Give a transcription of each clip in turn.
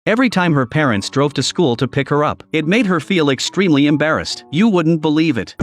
every time her parents drove to school to pick her up. It made her feel extremely embarrassed. You wouldn't believe it.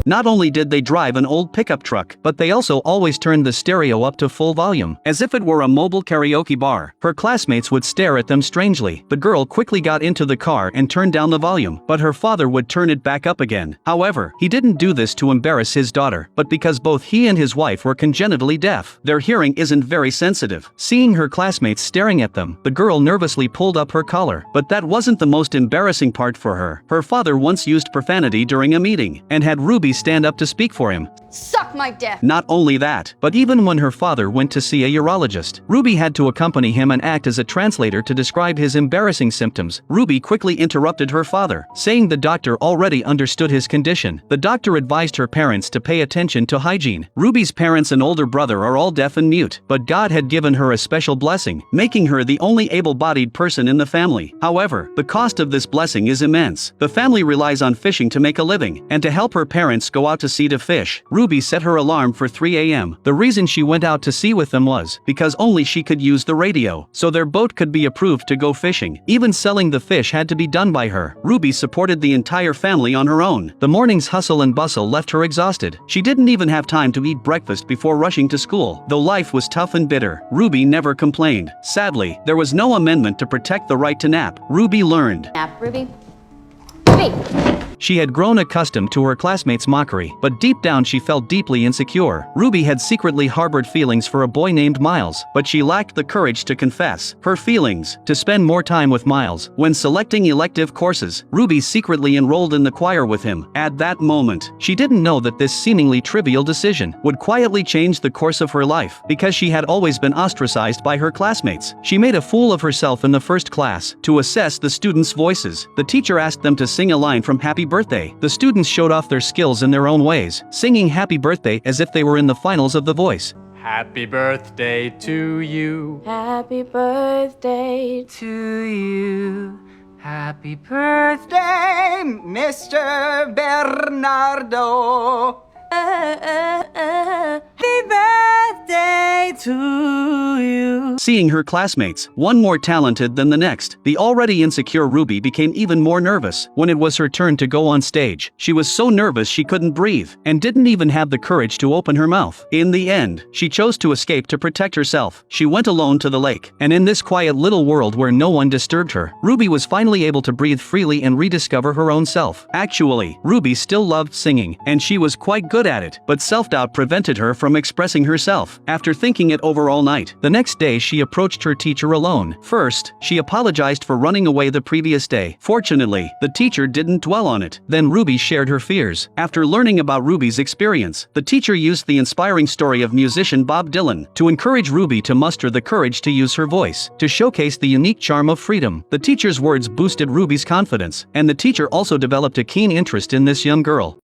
Not only did they drive an old pickup truck, but they also always turned the stereo up to full volume, as if it were a mobile karaoke bar. Her classmates would stare at them strangely. The girl quickly got into the car and turned down the volume, but her father would turn it back up again. However, he didn't do this to embarrass his daughter, but because both he and his wife were congenitally deaf. Their hearing isn't very sensitive. Seeing her classmates staring at them, the girl nervously pulled up her collar. But that wasn't the most embarrassing part for her. Her father once used profanity during a meeting, and had Ruby stand up to speak for him. Suck my dick! Not only that, but even when her father went to see a urologist, Ruby had to accompany him and act as a translator to describe his embarrassing symptoms. Ruby quickly interrupted her father, saying the doctor already understood his condition. The doctor advised her parents to pay attention to hygiene. Ruby's parents and older brother are all deaf and mute, but God had given her a special blessing, making her the only able-bodied person in the family. However, the cost of this blessing is immense. The family relies on fishing to make a living, and to help her parents go out to sea to fish, Ruby set her alarm for 3 a.m. The reason she went out to sea with them was because only she could use the radio, so their boat could be approved to go fishing. Even selling the fish had to be done by her. Ruby supported the entire family on her own. The morning's hustle and bustle left her exhausted. She didn't even have time to eat breakfast before rushing to school. Though life was tough and bitter, Ruby never complained. Sadly, there was no amendment to protect the right to nap. Ruby learned. Nap, Ruby. Ruby! She had grown accustomed to her classmates' mockery, but deep down she felt deeply insecure. Ruby had secretly harbored feelings for a boy named Miles, but she lacked the courage to confess her feelings. To spend more time with Miles, when selecting elective courses, Ruby secretly enrolled in the choir with him. At that moment, she didn't know that this seemingly trivial decision would quietly change the course of her life. Because she had always been ostracized by her classmates, she made a fool of herself in the first class. To assess the students' voices, the teacher asked them to sing a line from Happy Birthday. The students showed off their skills in their own ways, singing Happy Birthday as if they were in the finals of The Voice. Happy birthday to you. Happy birthday To you. Happy birthday, Mr. Bernardo. Happy birthday to you. Seeing her classmates, one more talented than the next, the already insecure Ruby became even more nervous. When it was her turn to go on stage, she was so nervous she couldn't breathe, and didn't even have the courage to open her mouth. In the end, she chose to escape to protect herself. She went alone to the lake, and in this quiet little world where no one disturbed her, Ruby was finally able to breathe freely and rediscover her own self. Actually, Ruby still loved singing, and she was quite good at it, but self-doubt prevented her from expressing herself. After thinking it over all night, the next day she approached her teacher alone. First, she apologized for running away the previous day. Fortunately, the teacher didn't dwell on it. Then Ruby shared her fears. After learning about Ruby's experience, the teacher used the inspiring story of musician Bob Dylan to encourage Ruby to muster the courage to use her voice, to showcase the unique charm of freedom. The teacher's words boosted Ruby's confidence, and the teacher also developed a keen interest in this young girl.